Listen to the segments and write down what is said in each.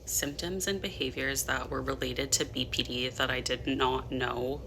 Symptoms and behaviors that were related to BPD that I did not know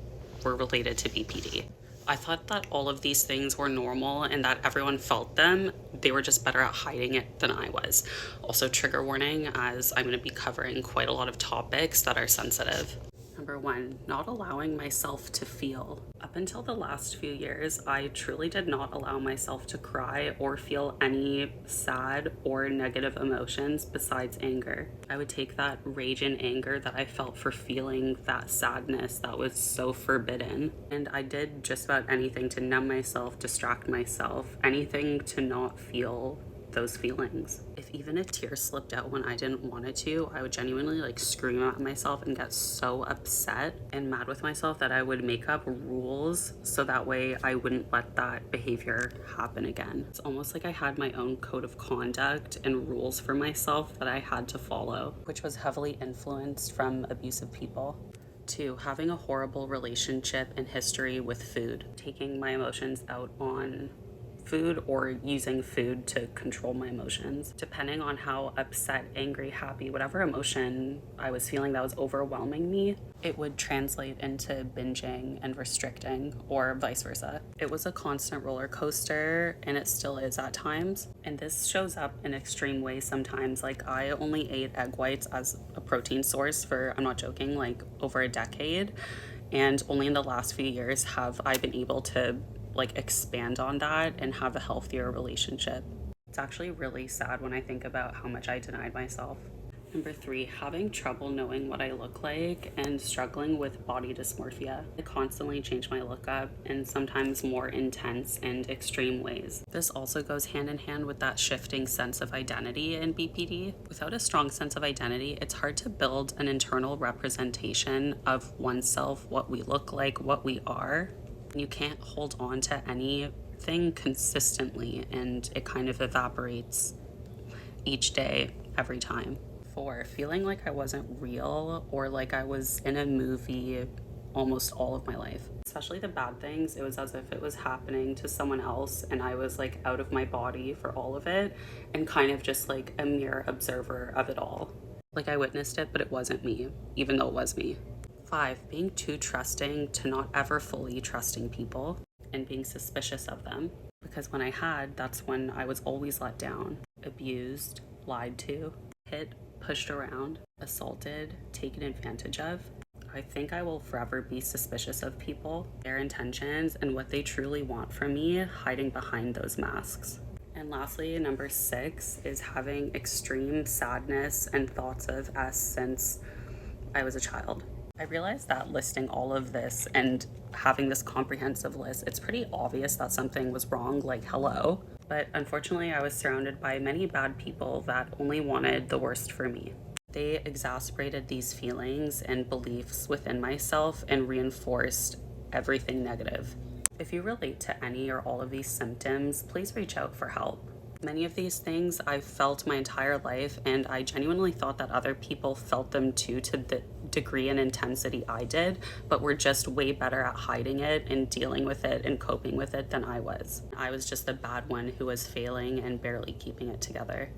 were related to BPD. I thought that all of these things were normal and that everyone felt them. They were just better at hiding it than I was. Also, trigger warning, as I'm going to be covering quite a lot of topics that are sensitive. Number one, not allowing myself to feel. Up until the last few years, I truly did not allow myself to cry or feel any sad or negative emotions besides anger. I would take that rage and anger that I felt for feeling that sadness that was so forbidden, and I did just about anything to numb myself, distract myself, anything to not feel those feelings. If even a tear slipped out when I didn't want it to, I would genuinely scream at myself and get so upset and mad with myself that I would make up rules so that way I wouldn't let that behavior happen again. It's almost like I had my own code of conduct and rules for myself that I had to follow, which was heavily influenced from abusive people. 2, having a horrible relationship and history with food, taking my emotions out on food or using food to control my emotions. Depending on how upset, angry, happy, whatever emotion I was feeling that was overwhelming me, it would translate into binging and restricting, or vice versa. It was a constant roller coaster, and it still is at times. And this shows up in extreme ways sometimes. I only ate egg whites as a protein source for, I'm not joking, over a decade. And only in the last few years have I been able to expand on that and have a healthier relationship. It's actually really sad when I think about how much I denied myself. Number 3, having trouble knowing what I look like and struggling with body dysmorphia. I constantly change my lookup in sometimes more intense and extreme ways. This also goes hand in hand with that shifting sense of identity in BPD. Without a strong sense of identity, it's hard to build an internal representation of oneself, what we look like, what we are. You can't hold on to anything consistently, and it kind of evaporates each day, every time. 4, feeling like I wasn't real or like I was in a movie almost all of my life. Especially the bad things, it was as if it was happening to someone else and I was out of my body for all of it and kind of just a mere observer of it all. I witnessed it, but it wasn't me, even though it was me. 5, being too trusting to not ever fully trusting people and being suspicious of them. Because when I had, that's when I was always let down, abused, lied to, hit, pushed around, assaulted, taken advantage of. I think I will forever be suspicious of people, their intentions, and what they truly want from me, hiding behind those masks. And lastly, number 6 is having extreme sadness and thoughts of us since I was a child. I realized that listing all of this and having this comprehensive list, it's pretty obvious that something was wrong, hello. But unfortunately, I was surrounded by many bad people that only wanted the worst for me. They exacerbated these feelings and beliefs within myself and reinforced everything negative. If you relate to any or all of these symptoms, please reach out for help. Many of these things I've felt my entire life, and I genuinely thought that other people felt them too, to the degree and intensity I did, but were just way better at hiding it and dealing with it and coping with it than I was. I was just the bad one who was failing and barely keeping it together.